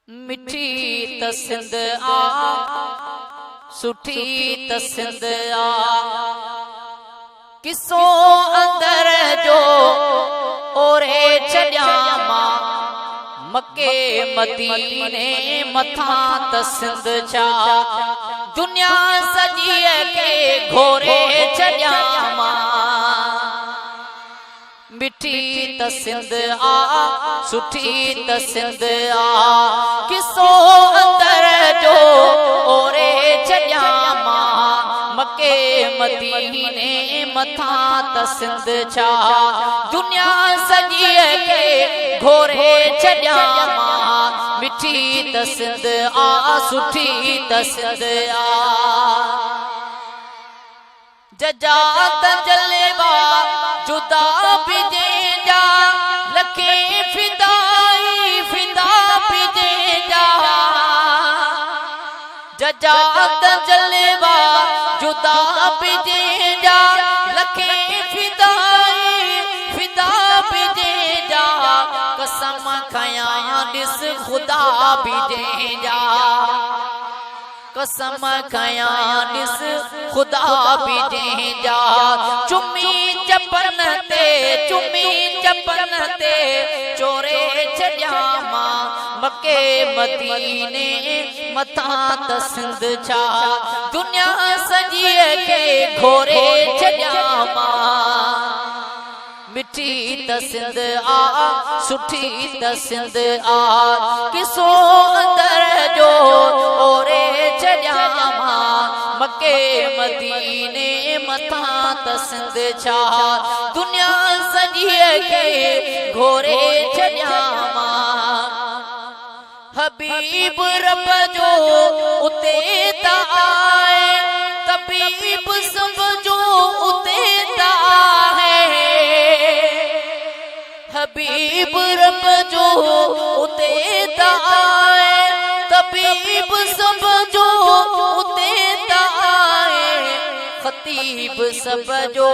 मिठी त सिंध आ सुठी त सिंध आ किसो अंदर जो ओरे छड्या मां मक्के मदीने मथा त सिंध छा दुनिया सजी के घोरे छड्या मां मिठी त सिंध आ सुठी त सिंध आ किसो अंदर जो ओरे छड्या मां मक्के मदीने मथा त सिंध छा दुनिया सजी के घोरे छड्या मां मिठी त सिंध आ सुठी त सिंध आ जजा त जलवा जुदा बिजेजा लखे फिदाई फिदा बिजेजा जजा त जलवा जुदा बिजेजा लखे फिदाई फिदा बिजेजा कसम खया दिस खुदा बिजेजा कसम खया दिस खुदा बिजेजा चुमी चपन ते चोरे छड्या मां मक्के मदीने मथा त सिंध छा दुनिया सजी के घोरे छड्या मां मिठी त सिंध आ सुठी त सिंध आ किसो अंदर जो ओरे छड्या मां मक्के मदीने मथा त सिंध छा दुनिया सजी के घोरे छड्या मां हबीब रब जो उते त आए तबीब सब जो उते त आए हबीब रब जो उते त आए तबीब सब जो उते त आए खतीब सब जो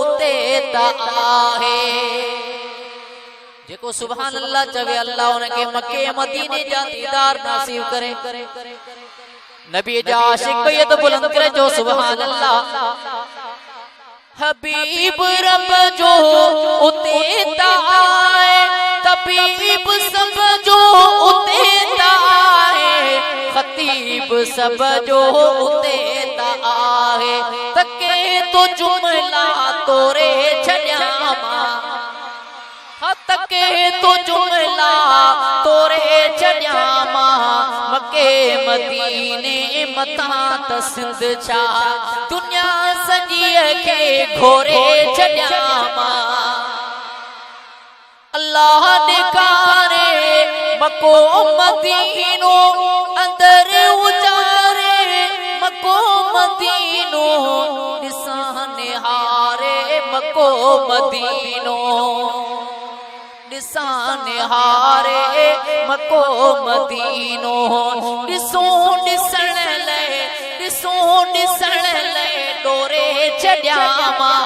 उते त आए जेको सुभान अल्लाह चवे अल्लाह उनके मक्के मदीने जा दीदार नसीब करे नबी जा आशिक ये तो बुलंद करे जो सुभान अल्लाह हबीब रब जो उते त आए तबीब सब जो उते त आए खतीब सब जो उते त आए तके तो जुमला तोरे छड्या मां तके तो जुमला तोरे छड्या मां मक्के मदीने मथा त सिंध छा दुनिया सजी के घोरे छड्या मां अल्लाह निकारे मको मदीनो अंदर उजारे मको मदीनो निशान हारे मको मदीनो निशान हारे मको मदीनो दिसो दिसण ले डोरे छड्या मां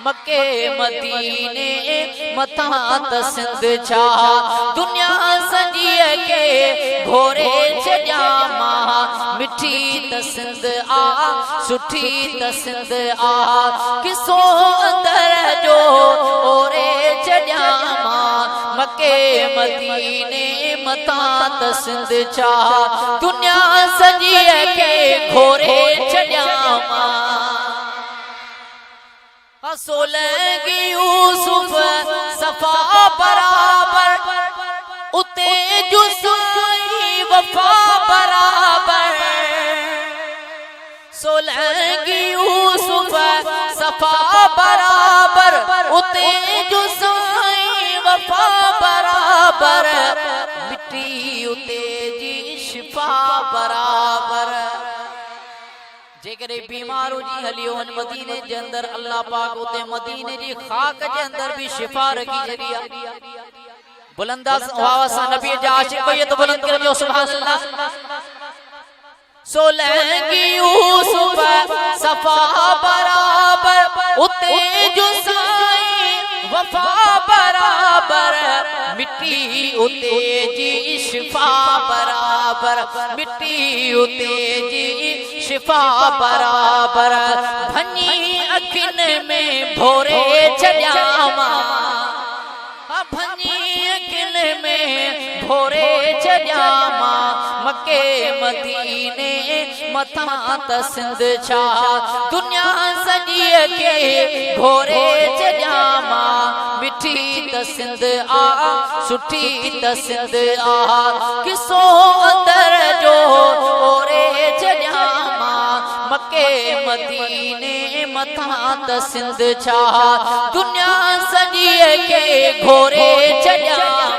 मक्के मदीने मथा त सिंध छा दुनिया सजी के घोरे छड्या मां मिठी त सिंध आ सुठी त सिंध आ किसो अंदर जो ओरे छड्या मां मक्के मदीने मथा त सिंध छा दुनिया सजी के घोरे छड्या मां सोलंगी यूसुफ सफा बराबर उते जुसाई वफा बराबर सोलंगी यूसुफ सफा बराबर उते जुसाई वफा बराबर मिट्टी उते जी शिफा बराबर जेकरे बीमारू जी हलियो वन मदीने जे अंदर अल्लाह पाक उते मदीने जी खाक जे अंदर भी शिफा रखी जरिया बुलंदा आवाज से नबी जा आशिक ये तो बुलंद कर जो सुभान अल्लाह सोलंगी यूसुफ सफा बराबर उते जुसाई वफा बराबर मिट्टी उते जी शिफा बराबर मिट्टी उते जी शिफा बराबर भनी अखिन में भोरे छॾियामा भनी अखिन में भोरे छॾियामा मके मदीने मथा त सिंध छा दुनिया सॼीअ खे घोरे छॾियामा मिठी त सिंध आ सुठी त सिंध आ किसो अंदर जो ओरे छॾियामा मके मदीने मथा त सिंध छा दुनिया सॼीअ खे घोरे छॾियामा